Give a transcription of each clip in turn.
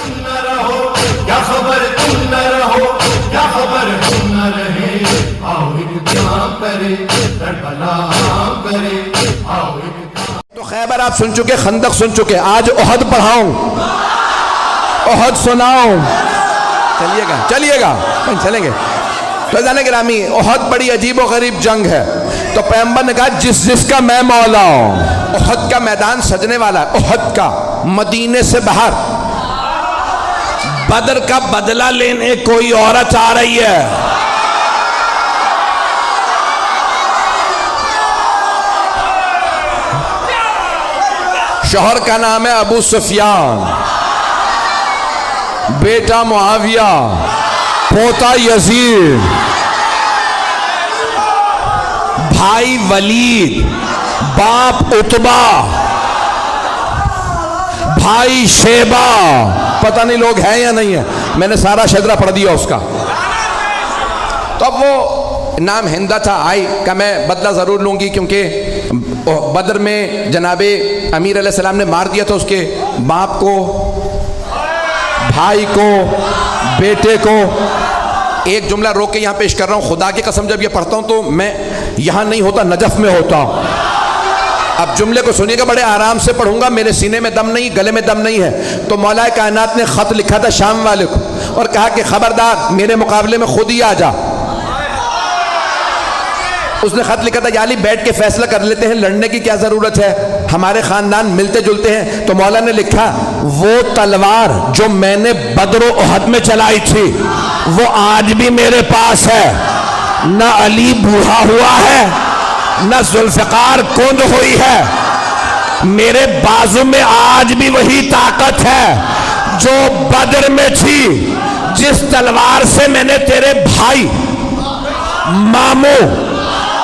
تم نہ رہو، کیا خبر تم نہ رہو، کیا خبر ہم نہ رہے، آؤ اقدام کرے کربلا کرے، آؤ اقدام۔ تو خیبر آپ سن چکے، خندق سن چکے، آج احد پڑھاؤں، احد سناؤں، چلیے گا چلیں گے۔ تو عزیزان گرامی، احد بڑی عجیب و غریب جنگ ہے، تو پیغمبر نے کہا جس کا میں مولا ہوں۔ احد کا میدان سجنے والا ہے، احد کا، مدینے سے باہر۔ بدر کا بدلہ لینے کوئی عورت آ رہی ہے، شوہر کا نام ہے ابو سفیان، بیٹا معاویہ، پوتا یزید، بھائی ولید، باپ عتبہ، بھائی شیبہ، پتہ نہیں لوگ ہیں یا نہیں ہیں، میں نے سارا شجرہ پڑھ دیا اس کا۔ تو اب وہ نام ہندہ تھا، آئی کہ میں بدلہ ضرور لوں گی، کیونکہ بدر میں جناب امیر علیہ السلام نے مار دیا تھا اس کے باپ کو، بھائی کو، بیٹے کو۔ ایک جملہ روک کے یہاں پیش کر رہا ہوں، خدا کی قسم جب یہ پڑھتا ہوں تو میں یہاں نہیں ہوتا، نجف میں ہوتا ہوں۔ اب جملے کو سنیے گا، بڑے آرام سے پڑھوں گا، میرے سینے میں دم نہیں، گلے میں دم نہیں ہے۔ تو مولا کائنات نے خط لکھا تھا شام والے کو اور کہا کہ خبردار میرے مقابلے میں خود ہی آ جا۔ اس نے خط لکھا تھا یا علی بیٹھ کے فیصلہ کر لیتے ہیں، لڑنے کی کیا ضرورت ہے، ہمارے خاندان ملتے جلتے ہیں۔ تو مولا نے لکھا وہ تلوار جو میں نے بدر و احد میں چلائی تھی وہ آج بھی میرے پاس ہے، نہ علی بوڑھا ہوا ہے نہ ذوالفقار کند ہوئی ہے، میرے بازو میں آج بھی وہی طاقت ہے جو بدر میں تھی۔ جس تلوار سے میں نے تیرے بھائی، ماموں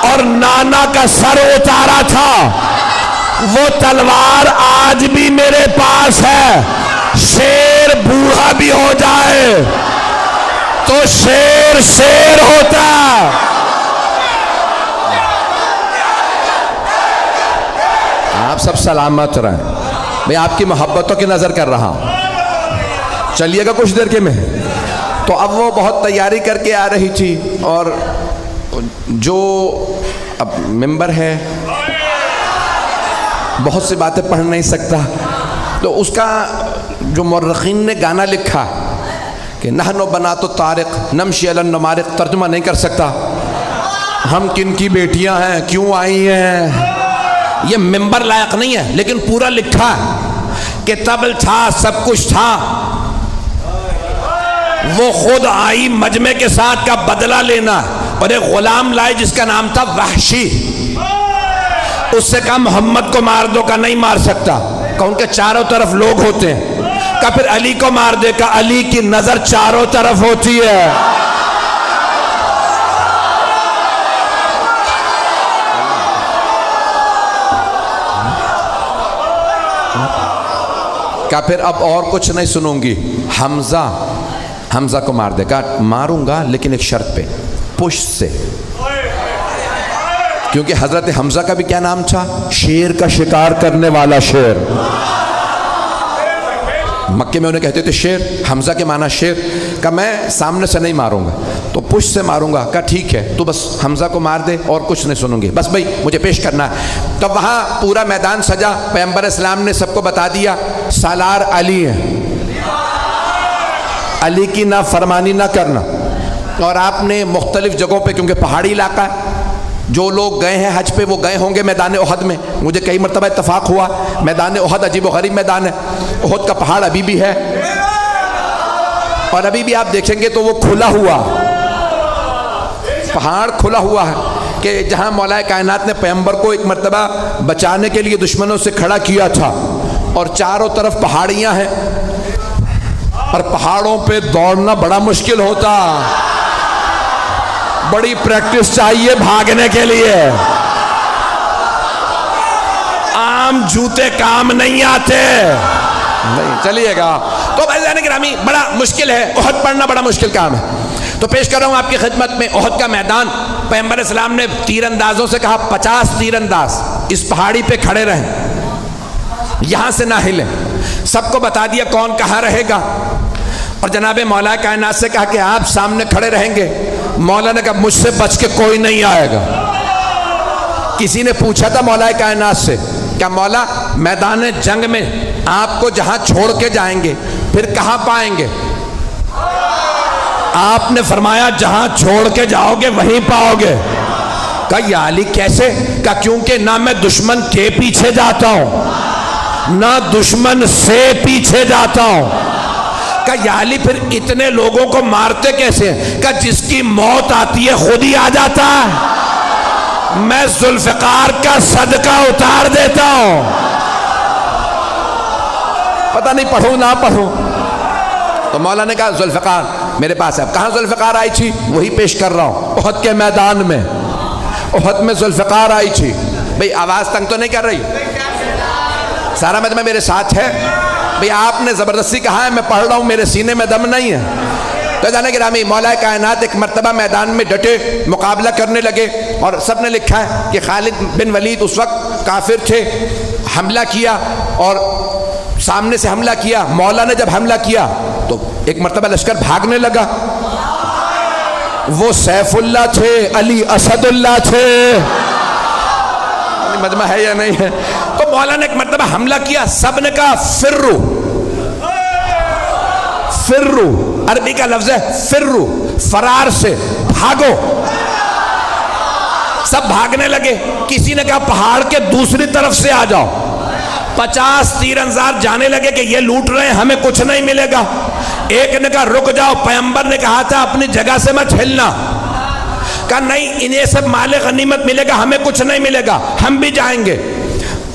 اور نانا کا سر اتارا تھا وہ تلوار آج بھی میرے پاس ہے۔ شیر بوڑھا بھی ہو جائے تو شیر شیر ہوتا۔ آپ سب سلامت رہیں، میں آپ کی محبتوں کی نظر کر رہا ہوں، چلیے گا کچھ دیر کے میں۔ تو اب وہ بہت تیاری کر کے آ رہی تھی، اور جو اب ممبر ہے بہت سی باتیں پڑھ نہیں سکتا، تو اس کا جو مورخین نے گانا لکھا کہ نحن بنات الطارق نمشی علی النمارق، ترجمہ نہیں کر سکتا، ہم کن کی بیٹیاں ہیں، کیوں آئی ہیں، یہ ممبر لائق نہیں ہے، لیکن پورا لکھا کہ طبل تھا، سب کچھ تھا، وہ خود آئی مجمع کے ساتھ کا بدلہ لینا، اور ایک غلام لائے جس کا نام تھا وحشی، اس سے کہا محمد کو مار دو، کا نہیں مار سکتا، کہ ان کے چاروں طرف لوگ ہوتے ہیں، کہ پھر علی کو مار دے، کہ علی کی نظر چاروں طرف ہوتی ہے۔ کہ پھر اب اور کچھ نہیں سنوں گی، حمزہ کو مار دے، کہا ماروں گا لیکن ایک شرط پہ، پشت سے، کیونکہ حضرت حمزہ کا بھی کیا نام تھا، شیر کا شکار کرنے والا شیر، مکے میں انہیں کہتے تھے شیر، حمزہ کے معنی شیر، کہ میں سامنے سے نہیں ماروں گا تو پشت سے ماروں گا، کہا ٹھیک ہے تو بس حمزہ کو مار دے اور کچھ نہیں سنوں گی، بس بھائی مجھے پیش کرنا ہے۔ تو وہاں پورا میدان سجا، پیغمبر اسلام نے سب کو بتا دیا سالار علی ہے، علی کی نافرمانی نہ کرنا۔ اور آپ نے مختلف جگہوں پہ، کیونکہ پہاڑی علاقہ ہے، جو لوگ گئے ہیں حج پہ وہ گئے ہوں گے میدان احد میں، مجھے کئی مرتبہ اتفاق ہوا، میدان احد عجیب و غریب میدان ہے، احد کا پہاڑ ابھی بھی ہے، اور ابھی بھی آپ دیکھیں گے تو وہ کھلا ہوا پہاڑ کھلا ہوا ہے، کہ جہاں مولا کائنات نے پیغمبر کو ایک مرتبہ بچانے کے لیے دشمنوں سے کھڑا کیا تھا، اور چاروں طرف پہاڑیاں ہیں، اور پہاڑوں پہ دوڑنا بڑا مشکل ہوتا، بڑی پریکٹس چاہیے بھاگنے کے لیے، عام جوتے کام نہیں آتے، نہیں چلیے گا۔ تو بھائیان گرامی بڑا مشکل ہے، احد پڑھنا بڑا مشکل کام ہے۔ تو پیش کر رہا ہوں آپ کی خدمت میں احد کا میدان۔ پیغمبر اسلام نے تیر اندازوں سے کہا 50 تیر انداز اس پہاڑی پہ کھڑے رہیں، یہاں سے نہ ہلیں، سب کو بتا دیا کون کہاں رہے گا، اور جناب مولا کائنات سے کہا کہ آپ سامنے کھڑے رہیں گے. مولا نے کہا مجھ سے بچ کے کوئی نہیں آئے گا. کسی نے پوچھا تھا مولا کائنات سے کہ مولا میدان جنگ میں آپ کو جہاں چھوڑ کے جائیں گے پھر کہاں پائیں گے؟ آپ نے فرمایا جہاں چھوڑ کے جاؤ گے وہیں پاؤ گے. کہا یا علی کیسے؟ کہا کیونکہ نہ میں دشمن کے پیچھے جاتا ہوں نہ دشمن سے پیچھے جاتا ہوں. کہا یا علی پھر اتنے لوگوں کو مارتے کیسے ہیں؟ کہا جس کی موت آتی ہے خود ہی آ جاتا ہے. میں ذوالفقار کا صدقہ اتار دیتا ہوں. پتہ نہیں پڑھوں نہ پڑھوں. تو مولا نے کہا ذوالفقار میرے پاس ہے. کہاں ذوالفقار آئی تھی؟ وہی پیش کر رہا ہوں، احد کے میدان میں. احد میں ذوالفقار آئی تھی. بھئی آواز تنگ تو نہیں کر رہی؟ سارا مجمع میرے ساتھ ہے؟ بھئی آپ نے زبردستی کہا ہے میں پڑھ رہا ہوں، میرے سینے میں دم نہیں ہے. تو جانے گرامی مولا کائنات ایک مرتبہ میدان میں ڈٹے مقابلہ کرنے لگے، اور سب نے لکھا ہے کہ خالد بن ولید اس وقت کافر تھے. حملہ کیا اور سامنے سے حملہ کیا. مولا نے جب حملہ کیا تو ایک مرتبہ لشکر بھاگنے لگا. وہ سیف اللہ تھے، علی اسد اللہ تھے. مجمع ہے یا نہیں ہے؟ تو مولا نے ایک مرتبہ حملہ کیا. سب نے کہا فرو. فرو عربی کا لفظ ہے فرو، فرار سے، بھاگو. سب بھاگنے لگے. کسی نے کہا پہاڑ کے دوسری طرف سے آ جاؤ. 50 تیر انداز جانے لگے کہ یہ لوٹ رہے ہیں ہمیں کچھ نہیں ملے گا. ایک نے کہا رک جاؤ، پیغمبر نے کہا تھا اپنی جگہ سے مت ہلنا. کہا نہیں انہیں سب مال غنیمت ملے گا ہمیں کچھ نہیں ملے گا، ہم بھی جائیں گے.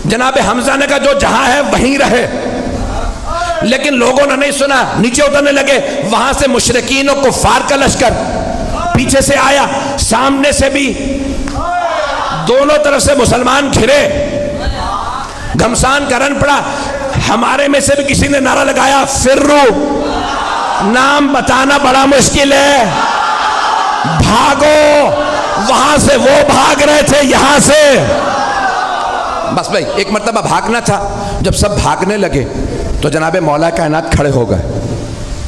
جناب حمزہ نے کہا جو جہاں ہے وہیں رہے. لیکن لوگوں نے نہیں سنا، نیچے اترنے لگے. وہاں سے مشرکین و کفار کا لشکر پیچھے سے آیا، سامنے سے بھی، دونوں طرف سے مسلمان گھرے. گھمسان کرن پڑا. ہمارے میں سے بھی کسی نے نعرہ لگایا فرو. نام بتانا بڑا مشکل ہے، بھاگو. وہاں سے وہ بھاگ رہے تھے، یہاں سے بس بھائی ایک مرتبہ بھاگنا تھا. جب سب بھاگنے لگے تو جناب مولا کائنات کھڑے ہو گئے.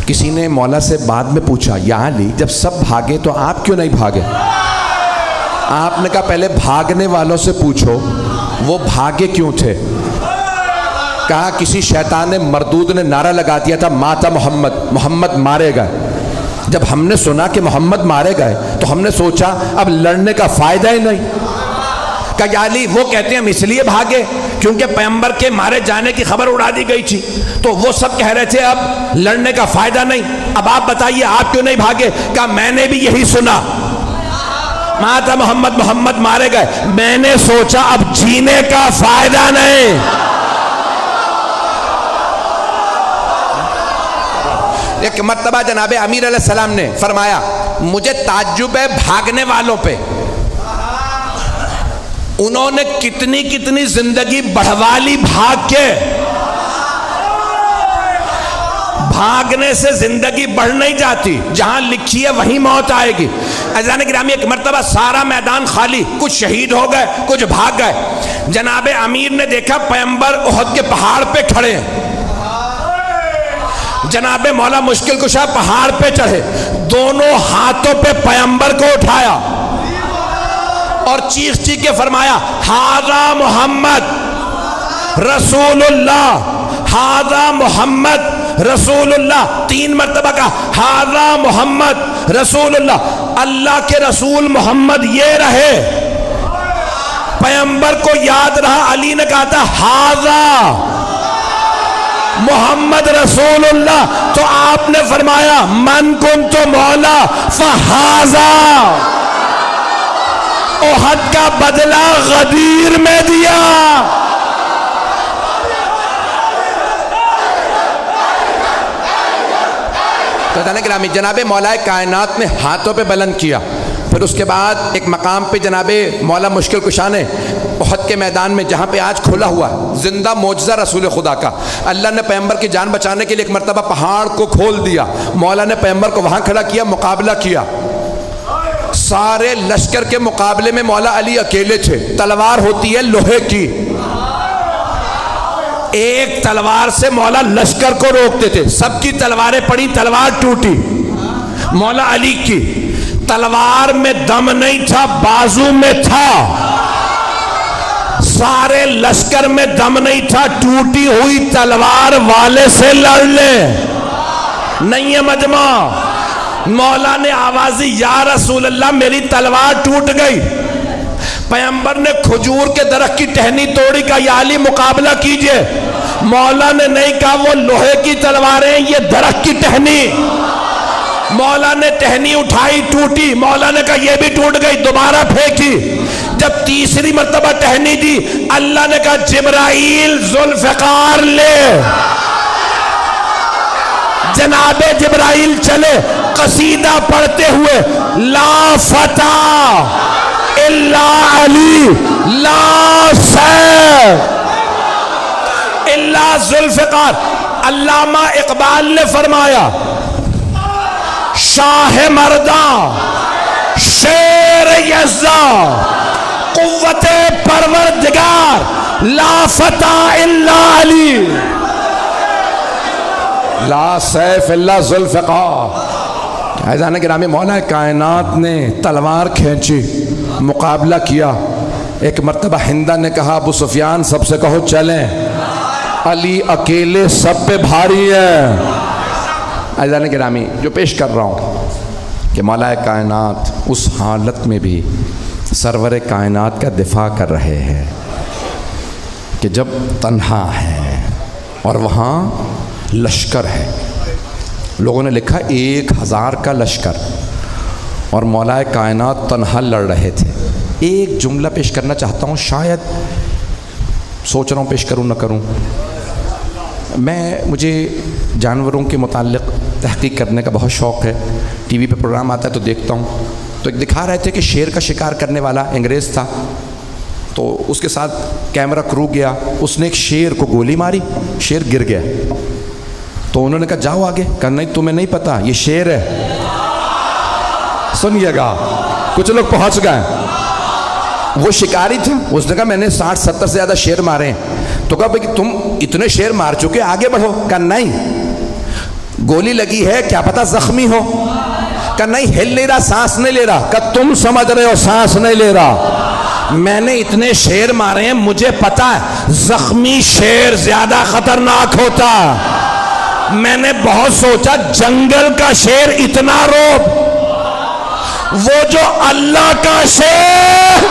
کسی نے مولا سے بعد میں پوچھا یا علی جب سب بھاگے تو آپ کیوں نہیں بھاگے؟ آپ نے کہا پہلے بھاگنے والوں سے پوچھو وہ بھاگے کیوں تھے. کہا کسی شیطان مردود نے نعرہ لگا دیا تھا ماتا محمد، محمد مارے گئے. جب ہم نے سنا کہ محمد مارے گئے تو ہم نے سوچا اب لڑنے کا فائدہ ہی نہیں. کہا یا علی وہ کہتے ہیں ہم اس لیے بھاگے کیونکہ پیغمبر کے مارے جانے کی خبر اڑا دی گئی تھی، تو وہ سب کہہ رہے تھے اب لڑنے کا فائدہ نہیں. اب آپ بتائیے آپ کیوں نہیں بھاگے؟ کہا میں نے بھی یہی سنا، ماتا محمد، محمد مارے گئے. میں نے سوچا اب جینے کا فائدہ نہیں. ایک مرتبہ جناب امیر علیہ السلام نے فرمایا مجھے تعجب ہے بھاگنے والوں پہ. انہوں نے کتنی کتنی زندگی بڑھوا لی بھاگ کے. بھاگنے سے زندگی بڑھ نہیں جاتی، جہاں لکھی ہے وہیں موت آئے گی. عزیزان گرامی ایک مرتبہ سارا میدان خالی، کچھ شہید ہو گئے کچھ بھاگ گئے. جناب امیر نے دیکھا پیغمبر احد کے پہاڑ پہ کھڑے ہیں. جناب مولا مشکل کشا پہاڑ پہ چڑھے، دونوں ہاتھوں پہ پیغمبر کو اٹھایا اور چیخ چیخ کے فرمایا ہاذا محمد رسول اللہ، ہاذا محمد رسول اللہ. 3 مرتبہ کہا ہاذا محمد رسول اللہ. اللہ کے رسول محمد یہ رہے. پیغمبر کو یاد رہا، علی نے کہا تھا ہاذا محمد رسول اللہ، تو آپ نے فرمایا من کنت مولا فہذا. احد کا بدلہ غدیر میں دیا. تو گرامی جناب مولا کائنات نے ہاتھوں پہ بلند کیا. پھر اس کے بعد ایک مقام پہ جناب مولا مشکل کشا نے احد کے میدان میں جہاں پہ آج کھلا ہوا زندہ معجزہ رسول خدا کا، اللہ نے پیغمبر کی جان بچانے کے لیے ایک مرتبہ پہاڑ کو کھول دیا. مولا نے پیغمبر کو وہاں کھڑا کیا، مقابلہ کیا. سارے لشکر کے مقابلے میں مولا علی اکیلے تھے. تلوار ہوتی ہے لوہے کی، ایک تلوار سے مولا لشکر کو روکتے تھے. سب کی تلواریں پڑی, تلوار ٹوٹی. مولا علی کی تلوار میں دم نہیں تھا, بازو میں تھا. سارے لشکر میں دم نہیں تھا, ٹوٹی ہوئی تلوار والے سے لڑ لے. نہیں ہے مجمع. مولا نے آوازی, یا رسول اللہ میری تلوار ٹوٹ گئی. پیغمبر نے کھجور کے درخت کی ٹہنی توڑی, کا یا علی مقابلہ کیجئے. مولا نے نہیں کہا وہ لوہے کی تلواریں, یہ درخت کی ٹہنی. مولا نے ٹہنی اٹھائی, ٹوٹی. مولا نے کہا یہ بھی ٹوٹ گئی, دوبارہ پھینکی. جب تیسری مرتبہ ٹہنی دی, اللہ نے کہا جبرائیل ذوالفقار لے. جناب جبرائیل چلے قصیدہ پڑھتے ہوئے, لا فتح الا علی لا سیف الا ذوالفقار. علامہ اقبال نے فرمایا شاہ مرداں شیر یزداں قوت پروردگار لا فتح الا علی لا سیف الا ذوالفقار. عزیزان گرامی, مولا کائنات نے تلوار کھینچی, مقابلہ کیا. ایک مرتبہ ہندہ نے کہا ابو سفیان سب سے کہو چلیں, علی اکیلے سب پہ بھاری ہے. عزیزان گرامی, جو پیش کر رہا ہوں کہ مولا کائنات اس حالت میں بھی سرور کائنات کا دفاع کر رہے ہیں کہ جب تنہا ہے اور وہاں لشکر ہے. لوگوں نے لکھا 1000 کا لشکر اور مولا کائنات تنہا لڑ رہے تھے. ایک جملہ پیش کرنا چاہتا ہوں, شاید سوچ رہا ہوں پیش کروں نہ کروں. مجھے جانوروں کے متعلق تحقیق کرنے کا بہت شوق ہے. ٹی وی پہ پروگرام آتا ہے تو دیکھتا ہوں. تو ایک دکھا رہے تھے کہ شیر کا شکار کرنے والا انگریز تھا, تو اس کے ساتھ کیمرہ کرو گیا. اس نے ایک شیر کو گولی ماری, شیر گر گیا. تو انہوں نے کہا جاؤ آگے. کہا نہیں تمہیں نہیں پتا یہ شیر ہے. سنیے گا, کچھ لوگ پہنچ گئے. وہ شکاری تھا, اس نے کہا میں نے 60-70 سے زیادہ شیر مارے ہیں. تو کہا بھئی تم اتنے شیر مار چکے, آگے بڑھو. کہا نہیں, گولی لگی ہے, کیا پتا زخمی ہو. کہا نہیں, ہل نہیں رہا, سانس نہیں لے رہا. کہا تم سمجھ رہے ہو سانس نہیں لے رہا, میں نے اتنے شیر مارے ہیں, مجھے پتا ہے زخمی شیر زیادہ خطرناک ہوتا. میں نے بہت سوچا, جنگل کا شیر اتنا روب, وہ جو اللہ کا شیر